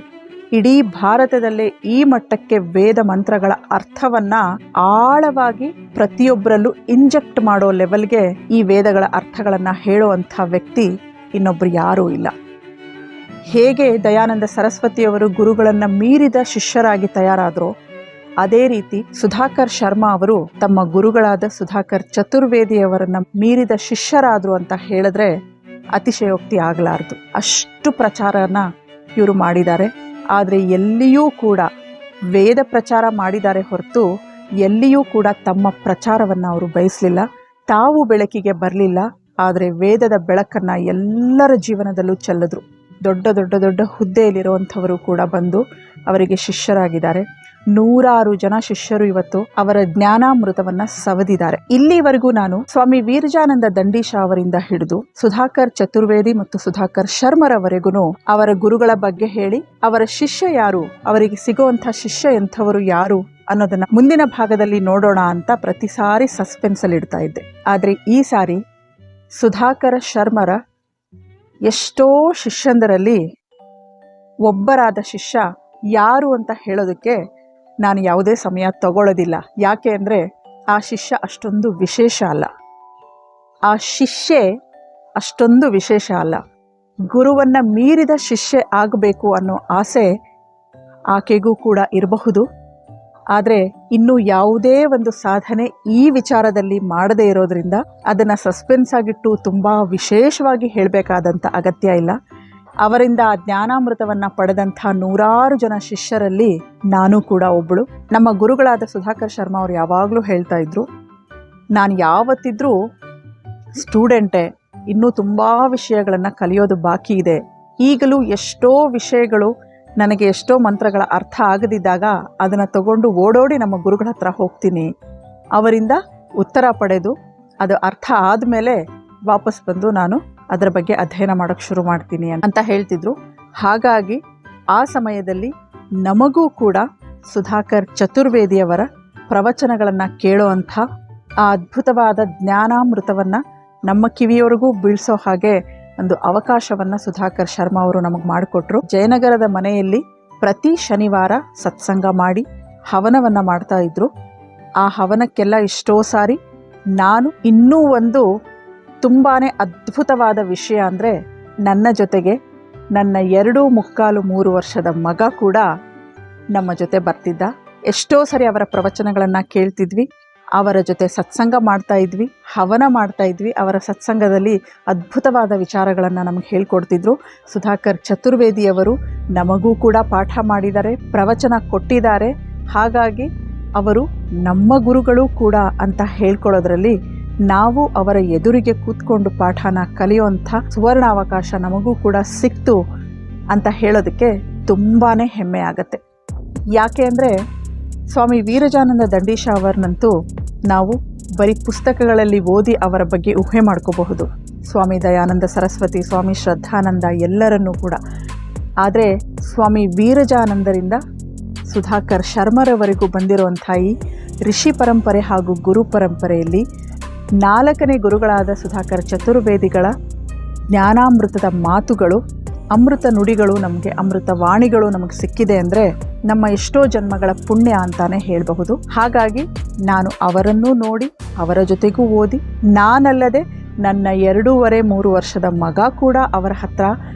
ಇಡೀ ಭಾರತದಲ್ಲೇ ಈ ಮಟ್ಟಕ್ಕೆ ವೇದ ಮಂತ್ರಗಳ ಅರ್ಥವನ್ನು ಆಳವಾಗಿ ಪ್ರತಿಯೊಬ್ಬರಲ್ಲೂ ಇಂಜೆಕ್ಟ್ ಮಾಡೋ ಲೆವೆಲ್ಗೆ ಈ ವೇದಗಳ ಅರ್ಥಗಳನ್ನು ಹೇಳುವಂಥ ವ್ಯಕ್ತಿ ಇನ್ನೊಬ್ಬರು ಯಾರೂ ಇಲ್ಲ. ಹೇಗೆ ದಯಾನಂದ ಸರಸ್ವತಿಯವರು ಗುರುಗಳನ್ನು ಮೀರಿದ ಶಿಷ್ಯರಾಗಿ ತಯಾರಾದರೋ ಅದೇ ರೀತಿ ಸುಧಾಕರ್ ಶರ್ಮಾ ಅವರು ತಮ್ಮ ಗುರುಗಳಾದ ಸುಧಾಕರ್ ಚತುರ್ವೇದಿಯವರನ್ನು ಮೀರಿದ ಶಿಷ್ಯರಾದರು ಅಂತ ಹೇಳಿದ್ರೆ ಅತಿಶಯೋಕ್ತಿ ಆಗಲಾರದು. ಅಷ್ಟು ಪ್ರಚಾರನ ಇವರು ಮಾಡಿದ್ದಾರೆ. ಆದರೆ ಎಲ್ಲಿಯೂ ಕೂಡ ವೇದ ಪ್ರಚಾರ ಮಾಡಿದ್ದಾರೆ ಹೊರತು ಎಲ್ಲಿಯೂ ಕೂಡ ತಮ್ಮ ಪ್ರಚಾರವನ್ನು ಅವರು ಬಯಸಲಿಲ್ಲ. ತಾವು ಬೆಳಕಿಗೆ ಬರಲಿಲ್ಲ, ಆದರೆ ವೇದದ ಬೆಳಕನ್ನು ಎಲ್ಲರ ಜೀವನದಲ್ಲೂ ಚೆಲ್ಲಿದ್ರು. ದೊಡ್ಡ ದೊಡ್ಡ ದೊಡ್ಡ ಹುದ್ದೆಯಲ್ಲಿರುವಂಥವರು ಕೂಡ ಬಂದು ಅವರಿಗೆ ಶಿಷ್ಯರಾಗಿದ್ದಾರೆ. 100 ಜನ ಶಿಷ್ಯರು ಇವತ್ತು ಅವರ ಜ್ಞಾನಾಮೃತವನ್ನು ಸವದಿದ್ದಾರೆ. ಇಲ್ಲಿವರೆಗೂ ನಾನು ಸ್ವಾಮಿ ವೀರಜಾನಂದ ದಂಡೀಶ ಅವರಿಂದ ಹಿಡಿದು ಸುಧಾಕರ್ ಚತುರ್ವೇದಿ ಮತ್ತು ಸುಧಾಕರ್ ಶರ್ಮರವರೆಗೂ ಅವರ ಗುರುಗಳ ಬಗ್ಗೆ ಹೇಳಿ, ಅವರ ಶಿಷ್ಯ ಯಾರು, ಅವರಿಗೆ ಸಿಗುವಂಥ ಶಿಷ್ಯ ಎಂಥವರು ಯಾರು ಅನ್ನೋದನ್ನ ಮುಂದಿನ ಭಾಗದಲ್ಲಿ ನೋಡೋಣ ಅಂತ ಪ್ರತಿ ಸಾರಿ ಸಸ್ಪೆನ್ಸಲ್ಲಿ ಇಡ್ತಾ ಇದ್ದೆ. ಆದರೆ ಈ ಸಾರಿ ಸುಧಾಕರ ಶರ್ಮರ ಎಷ್ಟೋ ಶಿಷ್ಯಂದರಲ್ಲಿ ಒಬ್ಬರಾದ ಶಿಷ್ಯ ಯಾರು ಅಂತ ಹೇಳೋದಕ್ಕೆ ನಾನು ಯಾವುದೇ ಸಮಯ ತಗೊಳ್ಳೋದಿಲ್ಲ. ಯಾಕೆ ಅಂದರೆ ಆ ಶಿಷ್ಯ ಅಷ್ಟೊಂದು ವಿಶೇಷ ಅಲ್ಲ, ಆ ಶಿಷ್ಯೆ ಅಷ್ಟೊಂದು ವಿಶೇಷ ಅಲ್ಲ. ಗುರುವನ್ನು ಮೀರಿದ ಶಿಷ್ಯೆ ಆಗಬೇಕು ಅನ್ನೋ ಆಸೆ ಆಕೆಗೂ ಕೂಡ ಇರಬಹುದು. ಆದರೆ ಇನ್ನೂ ಯಾವುದೇ ಒಂದು ಸಾಧನೆ ಈ ವಿಚಾರದಲ್ಲಿ ಮಾಡದೇ ಇರೋದ್ರಿಂದ ಅದನ್ನು ಸಸ್ಪೆನ್ಸ್ ಆಗಿಟ್ಟು ತುಂಬ ವಿಶೇಷವಾಗಿ ಹೇಳಬೇಕಾದಂಥ ಅಗತ್ಯ ಇಲ್ಲ. ಅವರಿಂದ ಆ ಜ್ಞಾನಾಮೃತವನ್ನು ಪಡೆದಂಥ 100 ಜನ ಶಿಷ್ಯರಲ್ಲಿ ನಾನು ಕೂಡ ಒಬ್ಬಳು. ನಮ್ಮ ಗುರುಗಳಾದ ಸುಧಾಕರ್ ಶರ್ಮಾ ಅವರು ಯಾವಾಗಲೂ ಹೇಳ್ತಾ ಇದ್ರು, ನಾನು ಯಾವತ್ತಿದ್ರೂ ಸ್ಟೂಡೆಂಟೇ, ಇನ್ನೂ ತುಂಬ ವಿಷಯಗಳನ್ನು ಕಲಿಯೋದು ಬಾಕಿ ಇದೆ. ಈಗಲೂ ಎಷ್ಟೋ ವಿಷಯಗಳು ನನಗೆ, ಎಷ್ಟೋ ಮಂತ್ರಗಳ ಅರ್ಥ ಆಗದಿದ್ದಾಗ ಅದನ್ನು ತಗೊಂಡು ಓಡೋಡಿ ನಮ್ಮ ಗುರುಗಳ ಹತ್ರ ಹೋಗ್ತೀನಿ, ಅವರಿಂದ ಉತ್ತರ ಪಡೆದು ಅದು ಅರ್ಥ ಆದಮೇಲೆ ವಾಪಸ್ ಬಂದು ನಾನು ಅದರ ಬಗ್ಗೆ ಅಧ್ಯಯನ ಮಾಡೋಕ್ಕೆ ಶುರು ಮಾಡ್ತೀನಿ ಅಂತ ಹೇಳ್ತಿದ್ರು. ಹಾಗಾಗಿ ಆ ಸಮಯದಲ್ಲಿ ನಮಗೂ ಕೂಡ ಸುಧಾಕರ್ ಚತುರ್ವೇದಿಯವರ ಪ್ರವಚನಗಳನ್ನು ಕೇಳೋವಂಥ ಆ ಅದ್ಭುತವಾದ ಜ್ಞಾನಾಮೃತವನ್ನು ನಮ್ಮ ಕಿವಿಯವರೆಗೂ ಬೀಳಿಸೋ ಹಾಗೆ ಒಂದು ಅವಕಾಶವನ್ನು ಸುಧಾಕರ್ ಶರ್ಮಾ ಅವರು ನಮಗೆ ಮಾಡಿಕೊಟ್ರು. ಜಯನಗರದ ಮನೆಯಲ್ಲಿ ಪ್ರತಿ ಶನಿವಾರ ಸತ್ಸಂಗ ಮಾಡಿ ಹವನವನ್ನು ಮಾಡ್ತಾ ಇದ್ರು. ಆ ಹವನಕ್ಕೆಲ್ಲ ಎಷ್ಟೋ ಸಾರಿ ನಾನು ಇನ್ನೂ ಒಂದು ತುಂಬಾ ಅದ್ಭುತವಾದ ವಿಷಯ ಅಂದರೆ, ನನ್ನ ಜೊತೆಗೆ ನನ್ನ 2.75-3 ವರ್ಷದ ಮಗ ಕೂಡ ನಮ್ಮ ಜೊತೆ ಬರ್ತಿದ್ದ. ಎಷ್ಟೋ ಸರಿ ಅವರ ಪ್ರವಚನಗಳನ್ನು ಕೇಳ್ತಿದ್ವಿ, ಅವರ ಜೊತೆ ಸತ್ಸಂಗ ಮಾಡ್ತಾ ಇದ್ವಿ, ಹವನ ಮಾಡ್ತಾ ಇದ್ವಿ. ಅವರ ಸತ್ಸಂಗದಲ್ಲಿ ಅದ್ಭುತವಾದ ವಿಚಾರಗಳನ್ನು ನಮಗೆ ಹೇಳ್ಕೊಡ್ತಿದ್ರು. ಸುಧಾಕರ್ ಚತುರ್ವೇದಿಯವರು ನಮಗೂ ಕೂಡ ಪಾಠ ಮಾಡಿದ್ದಾರೆ, ಪ್ರವಚನ ಕೊಟ್ಟಿದ್ದಾರೆ. ಹಾಗಾಗಿ ಅವರು ನಮ್ಮ ಗುರುಗಳು ಕೂಡ ಅಂತ ಹೇಳ್ಕೊಳ್ಳೋದ್ರಲ್ಲಿ ನಾವು ಅವರ ಎದುರಿಗೆ ಕೂತ್ಕೊಂಡು ಪಾಠನ ಕಲಿಯುವಂಥ ಸುವರ್ಣ ಅವಕಾಶ ನಮಗೂ ಕೂಡ ಸಿಕ್ತು ಅಂತ ಹೇಳೋದಕ್ಕೆ ತುಂಬಾ ಹೆಮ್ಮೆ ಆಗತ್ತೆ. ಯಾಕೆ ಅಂದರೆ ಸ್ವಾಮಿ ವೀರಜಾನಂದ ದಂಡೀಶ ಅವರನ್ನಂತೂ ನಾವು ಬರೀ ಪುಸ್ತಕಗಳಲ್ಲಿ ಓದಿ ಅವರ ಬಗ್ಗೆ ಊಹೆ ಮಾಡ್ಕೋಬಹುದು. ಸ್ವಾಮಿ ದಯಾನಂದ ಸರಸ್ವತಿ, ಸ್ವಾಮಿ ಶ್ರದ್ಧಾನಂದ ಎಲ್ಲರನ್ನೂ ಕೂಡ. ಆದರೆ ಸ್ವಾಮಿ ವೀರಜಾನಂದರಿಂದ ಸುಧಾಕರ್ ಶರ್ಮರವರೆಗೂ ಬಂದಿರುವಂಥ ಈ ಋಷಿ ಪರಂಪರೆ ಹಾಗೂ ಗುರು ಪರಂಪರೆಯಲ್ಲಿ 4ನೇ ಗುರುಗಳಾದ ಸುಧಾಕರ್ ಚತುರ್ವೇದಿಗಳ ಜ್ಞಾನಾಮೃತದ ಮಾತುಗಳು, ಅಮೃತ ನುಡಿಗಳು, ನಮಗೆ ಅಮೃತ ವಾಣಿಗಳು ನಮಗೆ ಸಿಕ್ಕಿದೆ ಅಂದರೆ ನಮ್ಮ ಎಷ್ಟೋ ಜನ್ಮಗಳ ಪುಣ್ಯ ಅಂತಾನೆ ಹೇಳಬಹುದು. ಹಾಗಾಗಿ ನಾನು ಅವರನ್ನೂ ನೋಡಿ ಅವರ ಜೊತೆಗೂ ಓದಿ, ನಾನಲ್ಲದೆ ನನ್ನ 2.5-3 ವರ್ಷದ ಮಗ ಕೂಡ ಅವರ ಹತ್ರ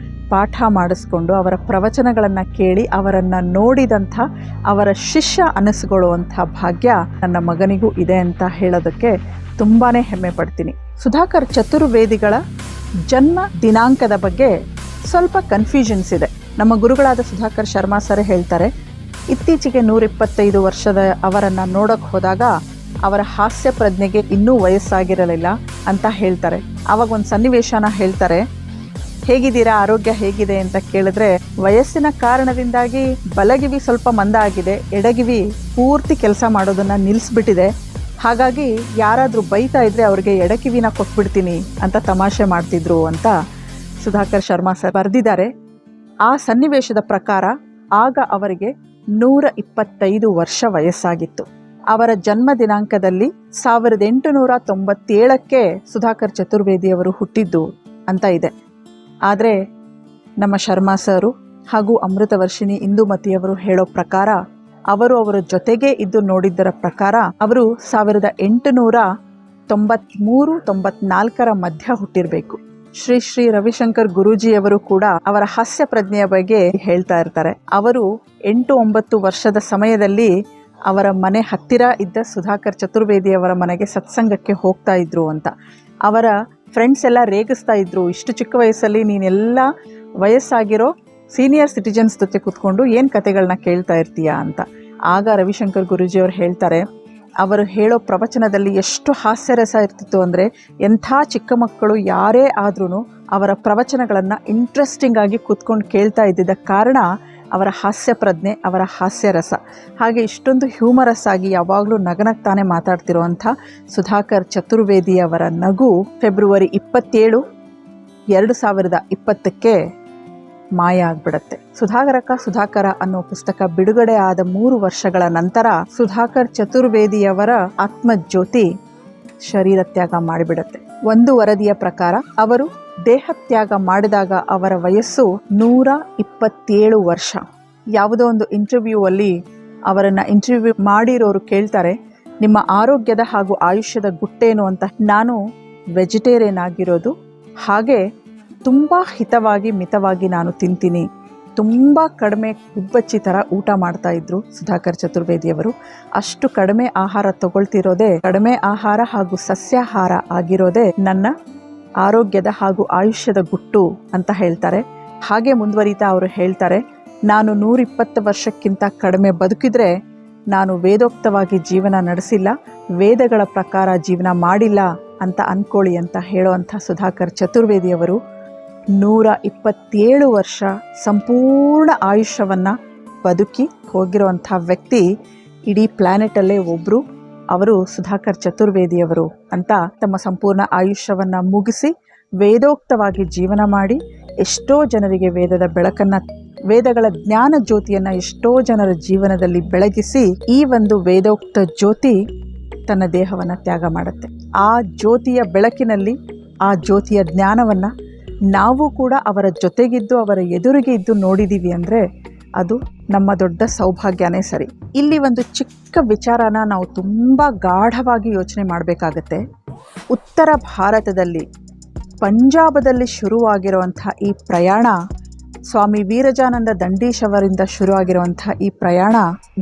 ಪಾಠ ಮಾಡಿಸ್ಕೊಂಡು ಅವರ ಪ್ರವಚನಗಳನ್ನು ಕೇಳಿ ಅವರನ್ನು ನೋಡಿದಂಥ ಅವರ ಶಿಷ್ಯ ಅನಿಸ್ಕೊಳ್ಳುವಂಥ ಭಾಗ್ಯ ನನ್ನ ಮಗನಿಗೂ ಇದೆ ಅಂತ ಹೇಳೋದಕ್ಕೆ ತುಂಬಾ ಹೆಮ್ಮೆ ಪಡ್ತೀನಿ. ಸುಧಾಕರ್ ಚತುರ್ವೇದಿಗಳ ಜನ್ಮ ದಿನಾಂಕದ ಬಗ್ಗೆ ಸ್ವಲ್ಪ ಕನ್ಫ್ಯೂಷನ್ಸ್ ಇದೆ. ನಮ್ಮ ಗುರುಗಳಾದ ಸುಧಾಕರ್ ಶರ್ಮಾ ಸರ್ ಹೇಳ್ತಾರೆ, ಇತ್ತೀಚೆಗೆ 125 ವರ್ಷದ ಅವರನ್ನು ನೋಡೋಕ್ಕೆ ಹೋದಾಗ ಅವರ ಹಾಸ್ಯ ಪ್ರಜ್ಞೆಗೆ ಇನ್ನೂ ವಯಸ್ಸಾಗಿರಲಿಲ್ಲ ಅಂತ ಹೇಳ್ತಾರೆ. ಆವಾಗ ಒಂದು ಸನ್ನಿವೇಶನ ಹೇಳ್ತಾರೆ, ಹೇಗಿದ್ದೀರಾ, ಆರೋಗ್ಯ ಹೇಗಿದೆ ಅಂತ ಕೇಳಿದ್ರೆ, ವಯಸ್ಸಿನ ಕಾರಣದಿಂದಾಗಿ ಬಲಗಿವಿ ಸ್ವಲ್ಪ ಮಂದ ಆಗಿದೆ, ಎಡಗಿವಿ ಪೂರ್ತಿ ಕೆಲಸ ಮಾಡೋದನ್ನು ನಿಲ್ಲಿಸ್ಬಿಟ್ಟಿದೆ. ಹಾಗಾಗಿ ಯಾರಾದರೂ ಬೈತಾ ಇದ್ದರೆ ಅವ್ರಿಗೆ ಎಡಕಿವಿನ ಕೊಟ್ಬಿಡ್ತೀನಿ ಅಂತ ತಮಾಷೆ ಮಾಡ್ತಿದ್ರು ಅಂತ ಸುಧಾಕರ್ ಶರ್ಮಾ ಸರ್ ಬರೆದಿದ್ದಾರೆ. ಆ ಸನ್ನಿವೇಶದ ಪ್ರಕಾರ ಆಗ ಅವರಿಗೆ 125 ವರ್ಷ ವಯಸ್ಸಾಗಿತ್ತು. ಅವರ ಜನ್ಮ ದಿನಾಂಕದಲ್ಲಿ 1897ಕ್ಕೆ ಸುಧಾಕರ್ ಚತುರ್ವೇದಿಯವರು ಹುಟ್ಟಿದ್ದು ಅಂತ ಇದೆ. ಆದರೆ ನಮ್ಮ ಶರ್ಮಾ ಸರು ಹಾಗೂ ಅಮೃತವರ್ಷಿಣಿ ಇಂದುಮತಿಯವರು ಹೇಳೋ ಪ್ರಕಾರ, ಅವರು ಅವರ ಜೊತೆಗೆ ಇದ್ದು ನೋಡಿದ್ದರ ಪ್ರಕಾರ ಅವರು 1893-94 ಮಧ್ಯ ಹುಟ್ಟಿರಬೇಕು. ಶ್ರೀ ರವಿಶಂಕರ್ ಗುರೂಜಿಯವರು ಕೂಡ ಅವರ ಹಾಸ್ಯ ಪ್ರಜ್ಞೆಯ ಬಗ್ಗೆ ಹೇಳ್ತಾ ಇರ್ತಾರೆ. ಅವರು 8-9 ವರ್ಷದ ಸಮಯದಲ್ಲಿ ಅವರ ಮನೆ ಹತ್ತಿರ ಇದ್ದ ಸುಧಾಕರ್ ಚತುರ್ವೇದಿಯವರ ಮನೆಗೆ ಸತ್ಸಂಗಕ್ಕೆ ಹೋಗ್ತಾ ಇದ್ರು ಅಂತ. ಅವರ ಫ್ರೆಂಡ್ಸ್ ಎಲ್ಲ ರೇಗಿಸ್ತಾ ಇದ್ರು, ಇಷ್ಟು ಚಿಕ್ಕ ವಯಸ್ಸಲ್ಲಿ ನೀನೆಲ್ಲ ವಯಸ್ಸಾಗಿರೋ ಸೀನಿಯರ್ ಸಿಟಿಜನ್ಸ್ ಜೊತೆ ಕೂತ್ಕೊಂಡು ಏನು ಕತೆಗಳನ್ನ ಕೇಳ್ತಾ ಇರ್ತೀಯಾ ಅಂತ. ಆಗ ರವಿಶಂಕರ್ ಗುರೂಜಿಯವರು ಹೇಳ್ತಾರೆ, ಅವರು ಹೇಳೋ ಪ್ರವಚನದಲ್ಲಿ ಎಷ್ಟು ಹಾಸ್ಯರಸ ಇರ್ತಿತ್ತು ಅಂದರೆ, ಎಂಥ ಚಿಕ್ಕ ಮಕ್ಕಳು ಯಾರೇ ಆದ್ರೂ ಅವರ ಪ್ರವಚನಗಳನ್ನು ಇಂಟ್ರೆಸ್ಟಿಂಗ್ ಆಗಿ ಕೂತ್ಕೊಂಡು ಕೇಳ್ತಾ ಇದ್ದಿದ್ದ ಕಾರಣ ಅವರ ಹಾಸ್ಯ ಪ್ರಜ್ಞೆ, ಅವರ ಹಾಸ್ಯರಸ. ಹಾಗೆ ಇಷ್ಟೊಂದು ಹ್ಯೂಮರಸ್ ಆಗಿ ಯಾವಾಗಲೂ ನಗನಗ್ತಾನೆ ಮಾತಾಡ್ತಿರುವಂಥ ಸುಧಾಕರ್ ಚತುರ್ವೇದಿಯವರ ನಗು ಫೆಬ್ರವರಿ 27, 2020ಕ್ಕೆ ಮಾಯ ಆಗ್ಬಿಡತ್ತೆ. ಸುಧಾಕರ ಅನ್ನೋ ಪುಸ್ತಕ ಬಿಡುಗಡೆ ಆದ 3 ವರ್ಷಗಳ ನಂತರ ಸುಧಾಕರ್ ಚತುರ್ವೇದಿಯವರ ಆತ್ಮಜ್ಯೋತಿ ಶರೀರ ತ್ಯಾಗ ಮಾಡಿಬಿಡತ್ತೆ. ಒಂದು ವರದಿಯ ಪ್ರಕಾರ ಅವರು ದೇಹತ್ಯಾಗ ಮಾಡಿದಾಗ ಅವರ ವಯಸ್ಸು 127 ವರ್ಷ. ಯಾವುದೋ ಒಂದು ಇಂಟರ್ವ್ಯೂ ಅಲ್ಲಿ ಅವರನ್ನು ಇಂಟರ್ವ್ಯೂ ಮಾಡಿರೋರು ಕೇಳ್ತಾರೆ, ನಿಮ್ಮ ಆರೋಗ್ಯದ ಹಾಗೂ ಆಯುಷ್ಯದ ಗುಟ್ಟೇನು ಅಂತ. ನಾನು ವೆಜಿಟೇರಿಯನ್ ಆಗಿರೋದು, ಹಾಗೆ ತುಂಬ ಹಿತವಾಗಿ ಮಿತವಾಗಿ ನಾನು ತಿಂತೀನಿ. ತುಂಬ ಕಡಿಮೆ ಗುಬ್ಬಚ್ಚಿ ಥರ ಊಟ ಮಾಡ್ತಾ ಇದ್ರು ಸುಧಾಕರ್ ಚತುರ್ವೇದಿಯವರು. ಅಷ್ಟು ಕಡಿಮೆ ಆಹಾರ ತಗೊಳ್ತಿರೋದೇ, ಕಡಿಮೆ ಆಹಾರ ಹಾಗೂ ಸಸ್ಯಾಹಾರ ಆಗಿರೋದೇ ನನ್ನ ಆರೋಗ್ಯದ ಹಾಗೂ ಆಯುಷ್ಯದ ಗುಟ್ಟು ಅಂತ ಹೇಳ್ತಾರೆ. ಹಾಗೆ ಮುಂದುವರಿತಾ ಅವರು ಹೇಳ್ತಾರೆ, ನಾನು 120 ವರ್ಷಕ್ಕಿಂತ ಕಡಿಮೆ ಬದುಕಿದ್ರೆ ನಾನು ವೇದೋಕ್ತವಾಗಿ ಜೀವನ ನಡೆಸಿಲ್ಲ, ವೇದಗಳ ಪ್ರಕಾರ ಜೀವನ ಮಾಡಿಲ್ಲ ಅಂತ ಅಂದ್ಕೊಳ್ಳಿ ಅಂತ ಹೇಳೋವಂಥ ಸುಧಾಕರ್ ಚತುರ್ವೇದಿಯವರು 127 ವರ್ಷ ಸಂಪೂರ್ಣ ಆಯುಷ್ಯವನ್ನು ಬದುಕಿ ಹೋಗಿರುವಂಥ ವ್ಯಕ್ತಿ ಇಡೀ ಪ್ಲ್ಯಾನೆಟಲ್ಲೇ ಒಬ್ಬರು. ಅವರು ಸುಧಾಕರ್ ಚತುರ್ವೇದಿಯವರು ಅಂತ ತಮ್ಮ ಸಂಪೂರ್ಣ ಆಯುಷ್ಯವನ್ನು ಮುಗಿಸಿ ವೇದೋಕ್ತವಾಗಿ ಜೀವನ ಮಾಡಿ ಎಷ್ಟೋ ಜನರಿಗೆ ವೇದದ ಬೆಳಕನ್ನು, ವೇದಗಳ ಜ್ಞಾನ ಜ್ಯೋತಿಯನ್ನು ಎಷ್ಟೋ ಜನರ ಜೀವನದಲ್ಲಿ ಬೆಳಗಿಸಿ ಈ ಒಂದು ವೇದೋಕ್ತ ಜ್ಯೋತಿ ತನ್ನ ದೇಹವನ್ನು ತ್ಯಾಗ ಮಾಡುತ್ತೆ. ಆ ಜ್ಯೋತಿಯ ಬೆಳಕಿನಲ್ಲಿ ಆ ಜ್ಯೋತಿಯ ಜ್ಞಾನವನ್ನು ನಾವು ಕೂಡ ಅವರ ಜೊತೆಗಿದ್ದು ಅವರ ಎದುರಿಗೆ ಇದ್ದು ನೋಡಿದ್ದೀವಿ ಅಂದರೆ ಅದು ನಮ್ಮ ದೊಡ್ಡ ಸೌಭಾಗ್ಯನೇ ಸರಿ. ಇಲ್ಲಿ ಒಂದು ಚಿಕ್ಕ ವಿಚಾರನ ನಾವು ತುಂಬ ಗಾಢವಾಗಿ ಯೋಚನೆ ಮಾಡಬೇಕಾಗತ್ತೆ. ಉತ್ತರ ಭಾರತದಲ್ಲಿ ಪಂಜಾಬದಲ್ಲಿ ಶುರುವಾಗಿರುವಂಥ ಈ ಪ್ರಯಾಣ, ಸ್ವಾಮಿ ವೀರಜಾನಂದ ದಂಡೀಶ್ ಅವರಿಂದ ಶುರುವಾಗಿರುವಂಥ ಈ ಪ್ರಯಾಣ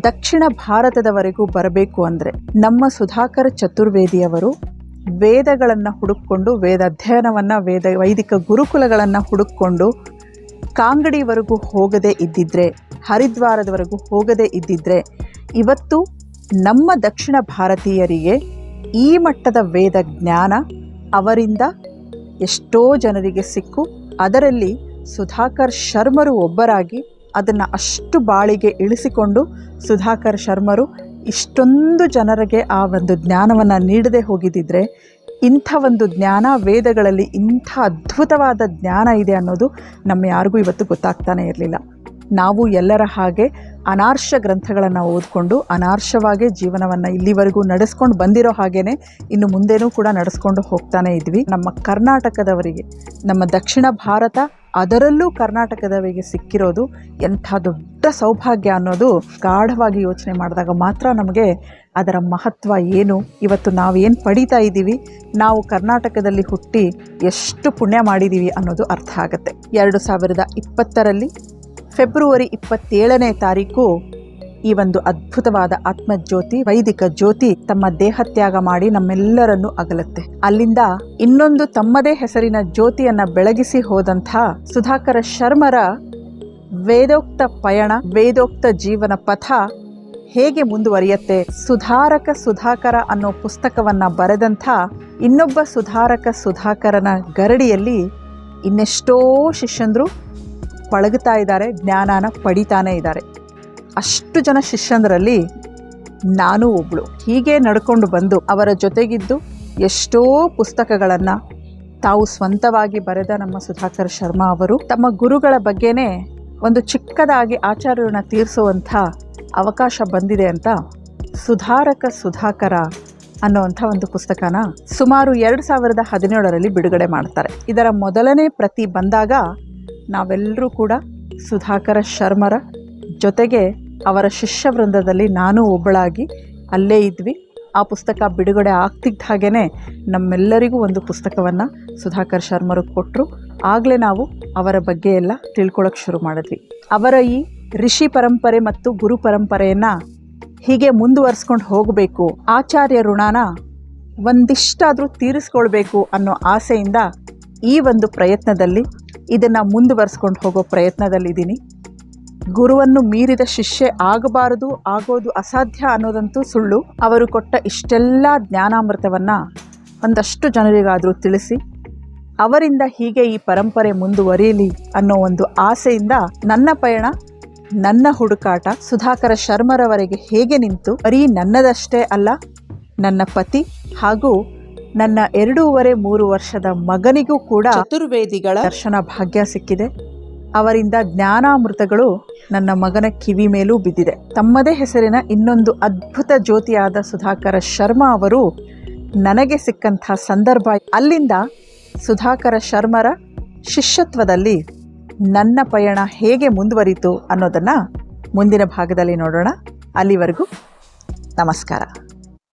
ದಕ್ಷಿಣ ಭಾರತದವರೆಗೂ ಬರಬೇಕು ಅಂದರೆ ನಮ್ಮ ಸುಧಾಕರ್ ಚತುರ್ವೇದಿಯವರು ವೇದಗಳನ್ನು ಹುಡುಕೊಂಡು, ವೇದ ಅಧ್ಯಯನವನ್ನು, ವೈದಿಕ ಗುರುಕುಲಗಳನ್ನು ಹುಡುಕೊಂಡು ಕಾಂಗಡಿವರೆಗೂ ಹೋಗದೇ ಇದ್ದಿದ್ರೆ, ಹರಿದ್ವಾರದವರೆಗೂ ಹೋಗದೇ ಇದ್ದಿದ್ರೆ ಇವತ್ತು ನಮ್ಮ ದಕ್ಷಿಣ ಭಾರತೀಯರಿಗೆ ಈ ಮಟ್ಟದ ವೇದ ಜ್ಞಾನ ಅವರಿಂದ ಎಷ್ಟೋ ಜನರಿಗೆ ಸಿಕ್ಕು, ಅದರಲ್ಲಿ ಸುಧಾಕರ್ ಶರ್ಮರು ಒಬ್ಬರಾಗಿ ಅದನ್ನು ಅಷ್ಟು ಬಾಳಿಗೆ ಇಳಿಸಿಕೊಂಡು ಸುಧಾಕರ್ ಶರ್ಮರು ಇಷ್ಟೊಂದು ಜನರಿಗೆ ಆ ಒಂದು ಜ್ಞಾನವನ್ನು ನೀಡದೆ ಹೋಗಿದ್ದಿದ್ರೆ, ಇಂಥ ಒಂದು ಜ್ಞಾನ ವೇದಗಳಲ್ಲಿ ಇಂಥ ಅದ್ಭುತವಾದ ಜ್ಞಾನ ಇದೆ ಅನ್ನೋದು ನಮ್ಮ ಯಾರಿಗೂ ಇವತ್ತು ಗೊತ್ತಾಗ್ತಾನೆ ಇರಲಿಲ್ಲ. ನಾವು ಎಲ್ಲರ ಹಾಗೆ ಅನಾರ್ಷ ಗ್ರಂಥಗಳನ್ನು ಓದಿಕೊಂಡು ಅನಾರ್ಷವಾಗೇ ಜೀವನವನ್ನು ಇಲ್ಲಿವರೆಗೂ ನಡೆಸ್ಕೊಂಡು ಬಂದಿರೋ ಹಾಗೇ ಇನ್ನು ಮುಂದೇನೂ ಕೂಡ ನಡೆಸ್ಕೊಂಡು ಹೋಗ್ತಾನೆ ಇದ್ವಿ. ನಮ್ಮ ಕರ್ನಾಟಕದವರಿಗೆ, ನಮ್ಮ ದಕ್ಷಿಣ ಭಾರತ, ಅದರಲ್ಲೂ ಕರ್ನಾಟಕದವರಿಗೆ ಸಿಕ್ಕಿರೋದು ಎಂಥ ದೊಡ್ಡ ಸೌಭಾಗ್ಯ ಅನ್ನೋದು ಗಾಢವಾಗಿ ಯೋಚನೆ ಮಾಡಿದಾಗ ಮಾತ್ರ ನಮಗೆ ಅದರ ಮಹತ್ವ ಏನು, ಇವತ್ತು ನಾವೇನು ಪಡೀತಾ ಇದ್ದೀವಿ, ನಾವು ಕರ್ನಾಟಕದಲ್ಲಿ ಹುಟ್ಟಿ ಎಷ್ಟು ಪುಣ್ಯ ಮಾಡಿದ್ದೀವಿ ಅನ್ನೋದು ಅರ್ಥ ಆಗುತ್ತೆ. 2020ರಲ್ಲಿ ಫೆಬ್ರವರಿ 27ನೇ ತಾರೀಕು ಈ ಒಂದು ಅದ್ಭುತವಾದ ಆತ್ಮಜ್ಯೋತಿ, ವೈದಿಕ ಜ್ಯೋತಿ ತಮ್ಮ ದೇಹತ್ಯಾಗ ಮಾಡಿ ನಮ್ಮೆಲ್ಲರನ್ನು ಅಗಲುತ್ತೆ. ಅಲ್ಲಿಂದ ಇನ್ನೊಂದು ತಮ್ಮದೇ ಹೆಸರಿನ ಜ್ಯೋತಿಯನ್ನು ಬೆಳಗಿಸಿ ಹೋದಂಥ ಸುಧಾಕರ ಶರ್ಮರ ವೇದೋಕ್ತ ಪಯಣ, ವೇದೋಕ್ತ ಜೀವನ ಪಥ ಹೇಗೆ ಮುಂದುವರಿಯುತ್ತೆ. ಸುಧಾಕರ ಅನ್ನೋ ಪುಸ್ತಕವನ್ನು ಬರೆದಂಥ ಇನ್ನೊಬ್ಬ ಸುಧಾಕರನ ಗರಡಿಯಲ್ಲಿ ಇನ್ನೆಷ್ಟೋ ಶಿಷ್ಯಂದರು ಪಳಗುತ್ತಾ ಇದ್ದಾರೆ, ಜ್ಞಾನನ ಪಡಿತಾನೇ ಇದ್ದಾರೆ. ಅಷ್ಟು ಜನ ಶಿಷ್ಯಂದರಲ್ಲಿ ನಾನು ಒಬ್ಬಳು. ಹೀಗೆ ನಡ್ಕೊಂಡು ಬಂದು ಅವರ ಜೊತೆಗಿದ್ದು ಎಷ್ಟೋ ಪುಸ್ತಕಗಳನ್ನು ತಾವು ಸ್ವಂತವಾಗಿ ಬರೆದ ನಮ್ಮ ಸುಧಾಕರ ಶರ್ಮಾ ಅವರು ತಮ್ಮ ಗುರುಗಳ ಬಗ್ಗೆನೇ ಒಂದು ಚಿಕ್ಕದಾಗಿ ಆಚಾರ್ಯರನ್ನ ತೀರಿಸುವಂಥ ಅವಕಾಶ ಬಂದಿದೆ ಅಂತ ಸುಧಾಕರ ಅನ್ನೋವಂಥ ಒಂದು ಪುಸ್ತಕನ ಸುಮಾರು 2017ರಲ್ಲಿ ಬಿಡುಗಡೆ ಮಾಡ್ತಾರೆ. ಇದರ ಮೊದಲನೇ ಪ್ರತಿ ಬಂದಾಗ ನಾವೆಲ್ಲರೂ ಕೂಡ ಸುಧಾಕರ ಶರ್ಮರ ಜೊತೆಗೆ ಅವರ ಶಿಷ್ಯ ವೃಂದದಲ್ಲಿ ನಾನು ಒಬ್ಬಳಾಗಿ ಅಲ್ಲೇ ಇದ್ವಿ. ಆ ಪುಸ್ತಕ ಬಿಡುಗಡೆ ಆಗ್ತಿದ್ದ ಹಾಗೇ ನಮ್ಮೆಲ್ಲರಿಗೂ ಒಂದು ಪುಸ್ತಕವನ್ನು ಸುಧಾಕರ್ ಶರ್ಮರು ಕೊಟ್ಟರು. ಆಗಲೇ ನಾವು ಅವರ ಬಗ್ಗೆ ಎಲ್ಲ ತಿಳ್ಕೊಳ್ಳೋಕೆ ಶುರು ಮಾಡಿದ್ವಿ. ಅವರ ಈ ಋಷಿ ಪರಂಪರೆ ಮತ್ತು ಗುರು ಪರಂಪರೆಯನ್ನು ಹೀಗೆ ಮುಂದುವರಿಸ್ಕೊಂಡು ಹೋಗಬೇಕು, ಆಚಾರ್ಯ ಋಣನ ಒಂದಿಷ್ಟಾದರೂ ತೀರಿಸ್ಕೊಳ್ಬೇಕು ಅನ್ನೋ ಆಸೆಯಿಂದ ಈ ಒಂದು ಪ್ರಯತ್ನದಲ್ಲಿ ಇದನ್ನು ಮುಂದುವರಿಸ್ಕೊಂಡು ಹೋಗೋ ಪ್ರಯತ್ನದಲ್ಲಿದ್ದೀನಿ. ಗುರುವನ್ನು ಮೀರಿದ ಶಿಷ್ಯೆ ಆಗಬಾರದು, ಆಗೋದು ಅಸಾಧ್ಯ ಅನ್ನೋದಂತೂ ಸುಳ್ಳು. ಅವರು ಕೊಟ್ಟ ಇಷ್ಟೆಲ್ಲ ಜ್ಞಾನಾಮೃತವನ್ನು ಒಂದಷ್ಟು ಜನರಿಗಾದರೂ ತಿಳಿಸಿ ಅವರಿಂದ ಹೀಗೆ ಈ ಪರಂಪರೆ ಮುಂದುವರಿಯಲಿ ಅನ್ನೋ ಒಂದು ಆಸೆಯಿಂದ ನನ್ನ ಪಯಣ, ನನ್ನ ಹುಡುಕಾಟ ಸುಧಾಕರ ಶರ್ಮರವರೆಗೆ ಹೇಗೆ ನಿಂತು ಬರೀ ನನ್ನದಷ್ಟೇ ಅಲ್ಲ, ನನ್ನ ಪತಿ ಹಾಗೂ ನನ್ನ 2.5-3 ವರ್ಷದ ಮಗನಿಗೂ ಕೂಡ ಚತುರ್ವೇದಿಗಳ ದರ್ಶನ ಭಾಗ್ಯ ಸಿಕ್ಕಿದೆ. ಅವರಿಂದ ಜ್ಞಾನಾಮೃತಗಳು ನನ್ನ ಮಗನ ಕಿವಿ ಮೇಲೂ ಬಿದ್ದಿದೆ. ತಮ್ಮದೇ ಹೆಸರಿನ ಇನ್ನೊಂದು ಅದ್ಭುತ ಜ್ಯೋತಿಯಾದ ಸುಧಾಕರ ಶರ್ಮಾ ಅವರು ನನಗೆ ಸಿಕ್ಕಂಥ ಸಂದರ್ಭ. ಅಲ್ಲಿಂದ ಸುಧಾಕರ ಶರ್ಮರ ಶಿಷ್ಯತ್ವದಲ್ಲಿ ನನ್ನ ಪಯಣ ಹೇಗೆ ಮುಂದುವರಿತು ಅನ್ನೋದನ್ನು ಮುಂದಿನ ಭಾಗದಲ್ಲಿ ನೋಡೋಣ. ಅಲ್ಲಿವರೆಗೂ ನಮಸ್ಕಾರ.